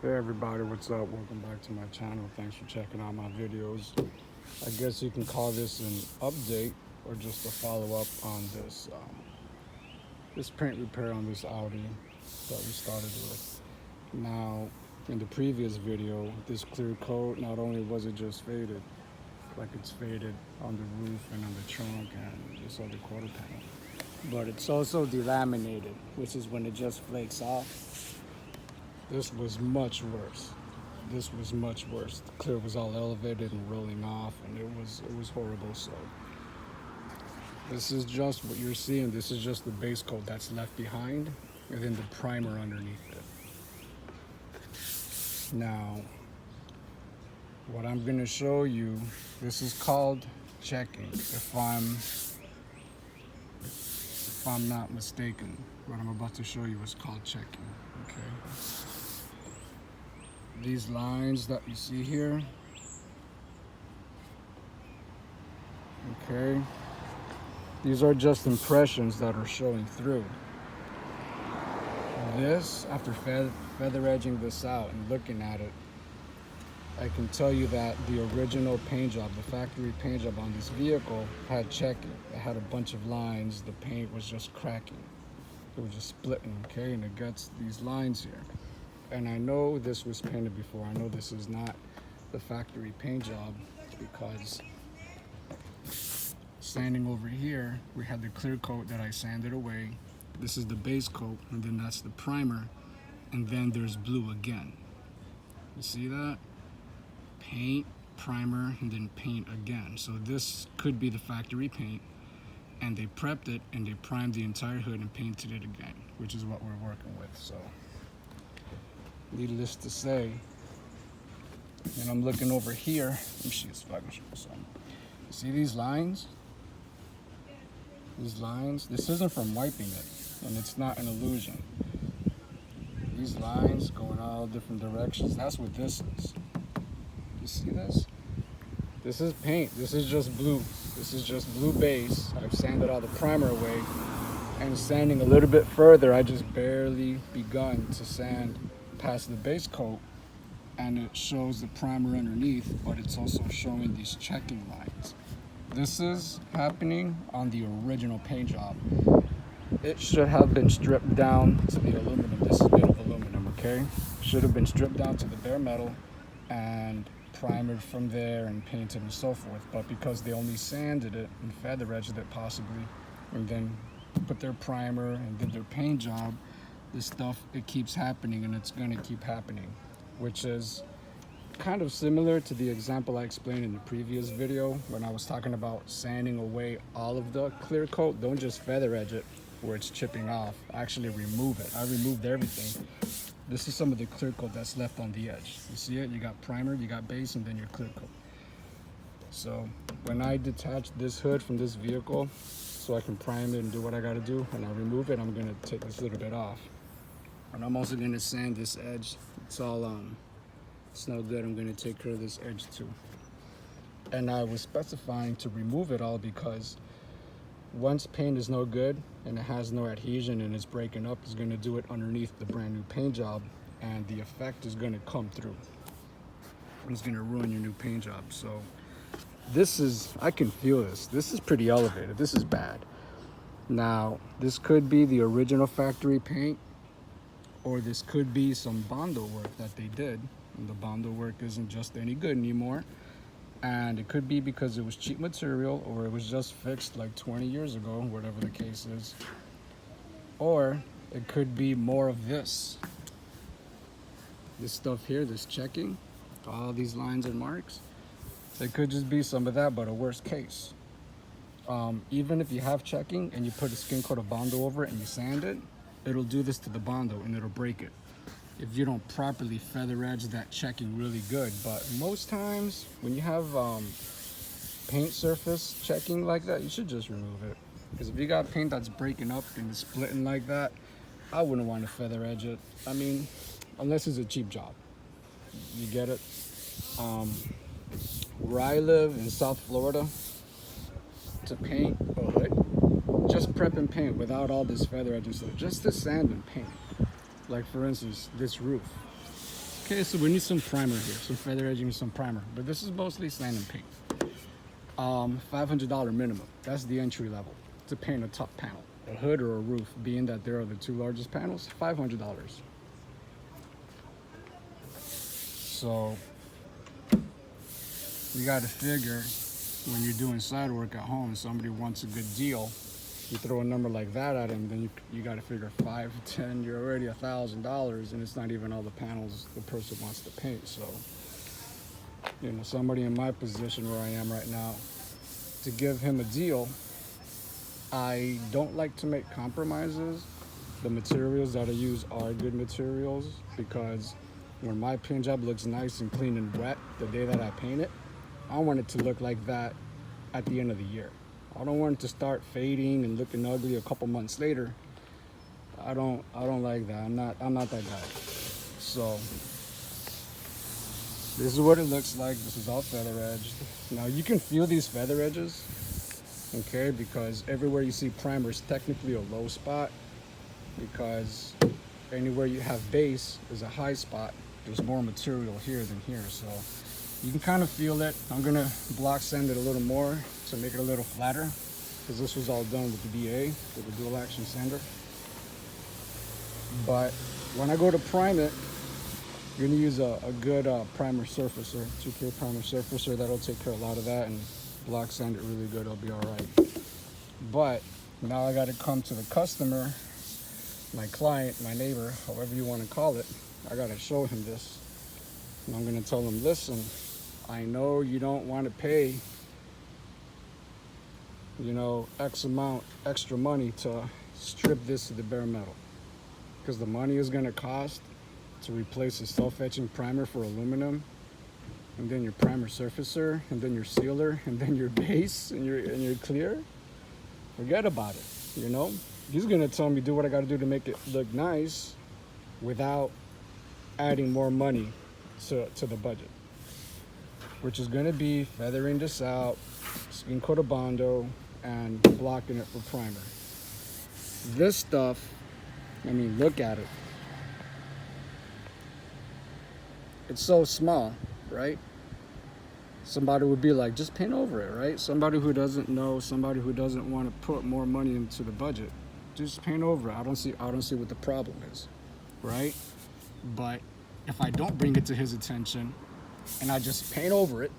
Hey everybody, what's up? Welcome back to my channel. Thanks for checking out my videos. I guess you can call this an update or just a follow-up on this paint repair on this Audi that we started with. Now, in the previous video, this clear coat, not only was it just faded, like it's faded on the roof and on the trunk and this other quarter panel, but it's also delaminated, which is when it just flakes off. This was much worse. This was much worse. The clear was all elevated and rolling off, and it was horrible. So this is just what you're seeing. This is just the base coat that's left behind, and then the primer underneath it. Now, what I'm gonna show you, this is called checking. If I'm not mistaken, what I'm about to show you is called checking. Okay. These lines that you see here, okay, these are just impressions that are showing through. This, after feather edging this out and looking at it, I can tell you that the original paint job, the factory paint job on this vehicle had checking. It had a bunch of lines. The paint was just cracking. It was just splitting, okay, and it gets these lines here. And I know this was painted before. I know this is not the factory paint job because sanding over here, we had the clear coat that I sanded away. This is the base coat, and then that's the primer, and then there's blue again. You see that? Paint, primer, and then paint again. So this could be the factory paint, and they prepped it and they primed the entire hood and painted it again, which is what we're working with. So needless to say, and I'm looking over here. Let me see if I can show you something. You see these lines? These lines, this isn't from wiping it, and it's not an illusion. These lines going all different directions, that's what this is. You see this? This is paint. This is just blue. This is just blue base. I've sanded all the primer away, and sanding a little bit further, I just barely begun to sand past the base coat, and it shows the primer underneath, but it's also showing these checking lines. This is happening on the original paint job. It should have been stripped down to the aluminum. This is made of aluminum, okay? Should have been stripped down to the bare metal and primered from there and painted and so forth. But because they only sanded it and feather edged it possibly, and then put their primer and did their paint job, this stuff, it keeps happening, and it's gonna keep happening, which is kind of similar to the example I explained in the previous video when I was talking about sanding away all of the clear coat. Don't just feather edge it where it's chipping off. Actually remove it. I removed everything. This is some of the clear coat that's left on the edge. You see it? You got primer, you got base, and then your clear coat. So when I detach this hood from this vehicle so I can prime it and do what I gotta do, and I remove it, I'm gonna take this little bit off. And I'm also gonna sand this edge. It's all it's no good. I'm gonna take care of this edge too. And I was specifying to remove it all because once paint is no good and it has no adhesion and it's breaking up, it's gonna do it underneath the brand new paint job, and the effect is gonna come through. It's gonna ruin your new paint job. So this is, I can feel this. This is pretty elevated. This is bad. Now, this could be the original factory paint, or this could be some Bondo work that they did. And the Bondo work isn't just any good anymore. And it could be because it was cheap material, or it was just fixed like 20 years ago, whatever the case is. Or it could be more of this. This stuff here, this checking, all these lines and marks. It could just be some of that, but a worse case. Even if you have checking and you put a skin coat of Bondo over it and you sand it, it'll do this to the Bondo and it'll break it if you don't properly feather edge that checking really good. But most times when you have paint surface checking like that, you should just remove it, because if you got paint that's breaking up and it's splitting like that, I wouldn't want to feather edge it. I mean, unless it's a cheap job. You get it? Where I live in South Florida, to paint a hood, just prep and paint without all this feather edging, so just to sand and paint. Like for instance, this roof. Okay, so we need some primer here, some feather edging and some primer. But this is mostly sand and paint. $500 minimum. That's the entry level to paint a top panel. A hood or a roof, being that there are the two largest panels, $500. So you got to figure when you're doing side work at home and somebody wants a good deal, you throw a number like that at them, then you got to figure 5, 10, you're already $1,000, and it's not even all the panels the person wants to paint. So, you know, somebody in my position where I am right now, to give him a deal, I don't like to make compromises. The materials that I use are good materials, because when my paint job looks nice and clean and wet the day that I paint it, I want it to look like that at the end of the year. I don't want it to start fading and looking ugly a couple months later. I don't like that. I'm not that guy. So this is what it looks like. This is all feather edged. Now you can feel these feather edges, okay, because everywhere you see primer is technically a low spot, because anywhere you have base is a high spot. There's more material here than here, so you can kind of feel it. I'm gonna block sand it a little more to make it a little flatter, because this was all done with the DA, with the dual action sander. But when I go to prime it, you're gonna use a good primer surfacer, 2K primer surfacer. That'll take care of a lot of that, and block sand it really good, it'll be all right. But now I gotta come to the customer, my client, my neighbor, however you wanna call it. I gotta show him this. And I'm gonna tell him, listen, I know you don't wanna pay, you know, X amount extra money to strip this to the bare metal, because the money is gonna cost to replace the self-etching primer for aluminum, and then your primer surfacer, and then your sealer, and then your base, and your clear. Forget about it, you know? He's gonna tell me do what I gotta do to make it look nice without adding more money to the budget, which is gonna be feathering this out, skin coat of Bondo, and blocking it for primer. This stuff, I mean, look at it. It's so small, right? Somebody would be like, just paint over it, right? Somebody who doesn't know, somebody who doesn't want to put more money into the budget, just paint over it. I don't see what the problem is, right? But if I don't bring it to his attention and I just paint over it,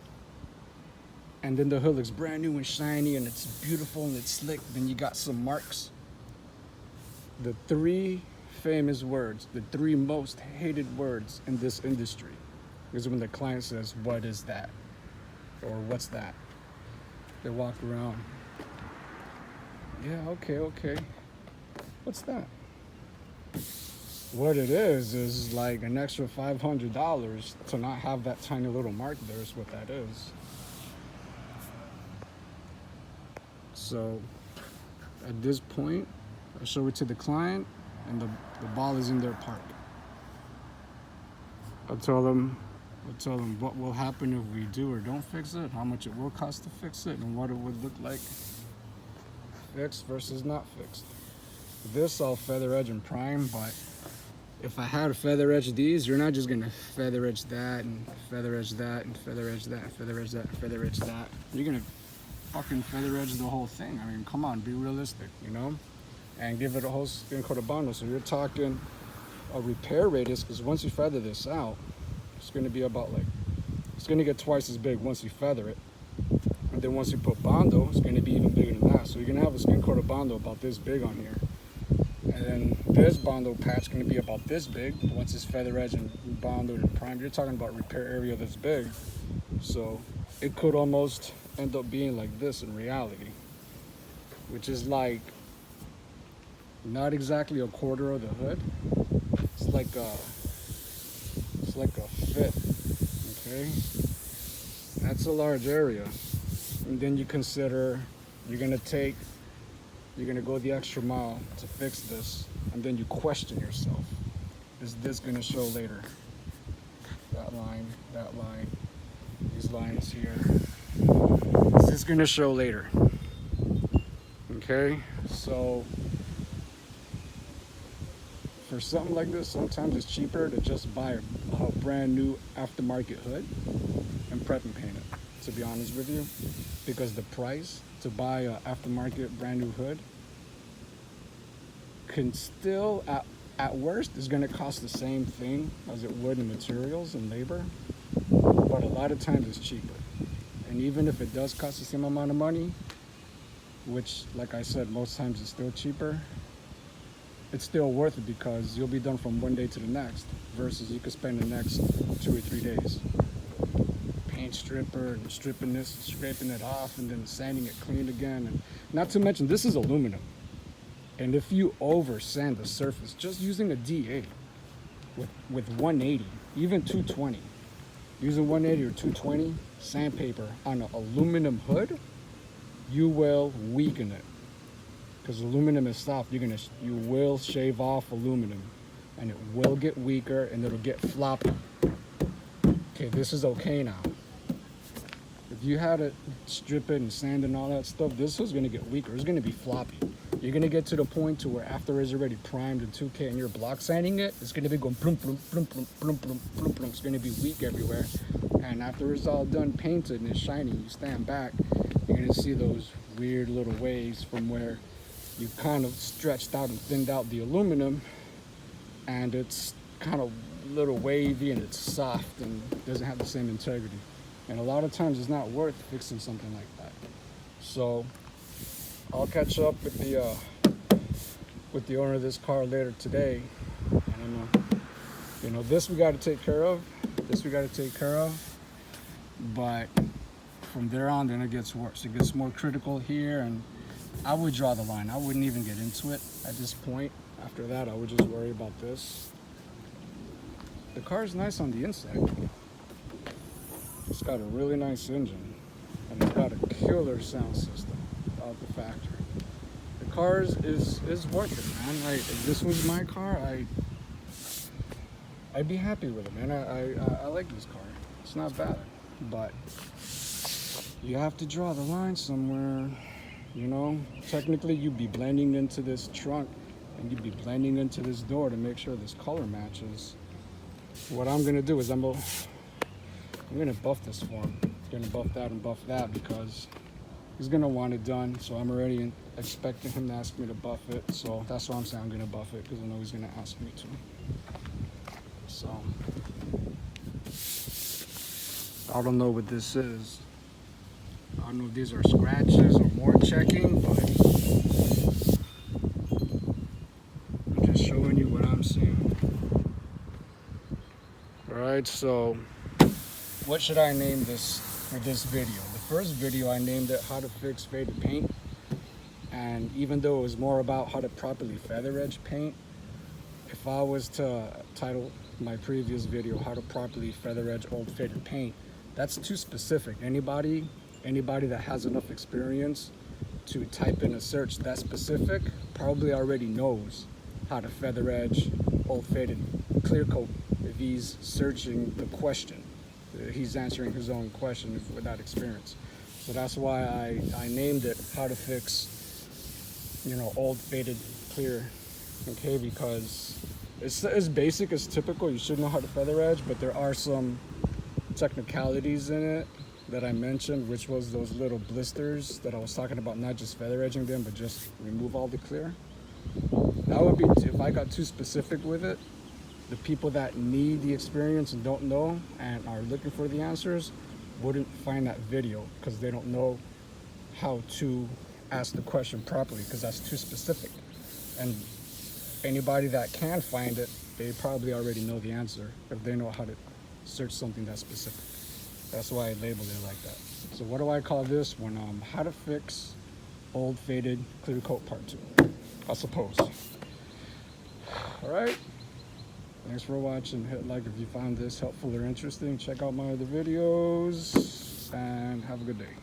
and then the hood looks brand new and shiny and it's beautiful and it's slick, then you got some marks. The 3 famous words, the 3 most hated words in this industry, is when the client says, what is that? Or what's that? They walk around, yeah, okay. What's that? What it is like an extra $500 to not have that tiny little mark there is what that is. So at this point, I show it to the client, and the ball is in their park. I'll tell them what will happen if we do or don't fix it, how much it will cost to fix it, and what it would look like fixed versus not fixed. This I'll feather edge and prime, but if I had to feather edge these, you're not just gonna feather edge that and feather edge that and feather edge that and feather edge that and feather edge that. You're gonna fucking feather edge the whole thing. I mean, come on, be realistic, you know? And give it a whole skin coat of Bondo. So you're talking a repair radius, because once you feather this out, it's gonna be about like, it's gonna get twice as big once you feather it. And then once you put Bondo, it's gonna be even bigger than that. So you're gonna have a skin coat of Bondo about this big on here. And then this Bondo patch is gonna be about this big once it's feather edge and Bondo and primed. You're talking about repair area that's big. So it could almost end up being like this in reality, which is like not exactly a quarter of the hood. It's like a fifth, okay? That's a large area. And then you consider you're gonna go the extra mile to fix this, and then you question yourself, is this gonna show later? That line, these lines here. Is this gonna show later? Okay, so for something like this, sometimes it's cheaper to just buy a brand new aftermarket hood and prep and paint it, to be honest with you, because the price to buy an aftermarket brand new hood can still, at worst, is going to cost the same thing as it would in materials and labor, but a lot of times it's cheaper. And even if it does cost the same amount of money, which, like I said, most times it's still cheaper, it's still worth it because you'll be done from one day to the next, versus you could spend the next 2 or 3 days paint stripper and stripping this, scraping it off, and then sanding it clean again. And not to mention, this is aluminum. And if you over sand the surface, just using a D8 with 180, even 220, using 180 or 220 sandpaper on an aluminum hood, you will weaken it. Because aluminum is soft, you will shave off aluminum, and it will get weaker and it'll get floppy. Okay, this is okay now. If you had to strip it and sand and all that stuff, this is gonna get weaker. It's gonna be floppy. You're gonna get to the point to where after it's already primed in 2K and you're block sanding it, it's gonna be going plum plum plum plum plum plum plum plum. It's gonna be weak everywhere. And after it's all done painted and it's shiny, you stand back, you're gonna see those weird little waves from where you kind of stretched out and thinned out the aluminum, and it's kind of a little wavy and it's soft and doesn't have the same integrity. And a lot of times it's not worth fixing something like that. So I'll catch up with the owner of this car later today. And this we got to take care of. But from there on, then it gets worse. It gets more critical here, and I would draw the line. I wouldn't even get into it at this point. After that, I would just worry about this. The car is nice on the inside. It's got a really nice engine, and it's got a killer sound system out the factory. The car is worth it, man. If this was my car, I'd be happy with it, man. I like this car. It's not bad, but you have to draw the line somewhere. Technically you'd be blending into this trunk and you'd be blending into this door to make sure this color matches. What I'm gonna do is I'm gonna buff this for him. I'm gonna buff that and buff that because he's gonna want it done. So I'm already expecting him to ask me to buff it. So that's why I'm saying I'm gonna buff it, because I know he's gonna ask me to. So I don't know what this is. I don't know if these are scratches or more checking, but I'm just showing you what I'm seeing. Alright, so what should I name this for this video? The first video I named it How to Fix Faded Paint, and even though it was more about how to properly feather edge paint, if I was to title my previous video How to Properly Feather Edge Old Faded Paint, that's too specific. Anybody that has enough experience to type in a search that specific probably already knows how to feather edge old faded clear coat if he's searching the question. He's answering his own question without experience. So that's why I named it How to Fix, old faded clear, okay, because it's as basic as typical. You should know how to feather edge, but there are some technicalities in it that I mentioned, which was those little blisters that I was talking about, not just feather edging them, but just remove all the clear. That would be, if I got too specific with it, the people that need the experience and don't know and are looking for the answers wouldn't find that video because they don't know how to ask the question properly, because that's too specific. And anybody that can find it, they probably already know the answer if they know how to search something that's specific. That's why I labeled it like that. So what do I call this one? How to Fix Old Faded Clear Coat Part 2, I suppose. All right. Thanks for watching. Hit like if you found this helpful or interesting. Check out my other videos and have a good day.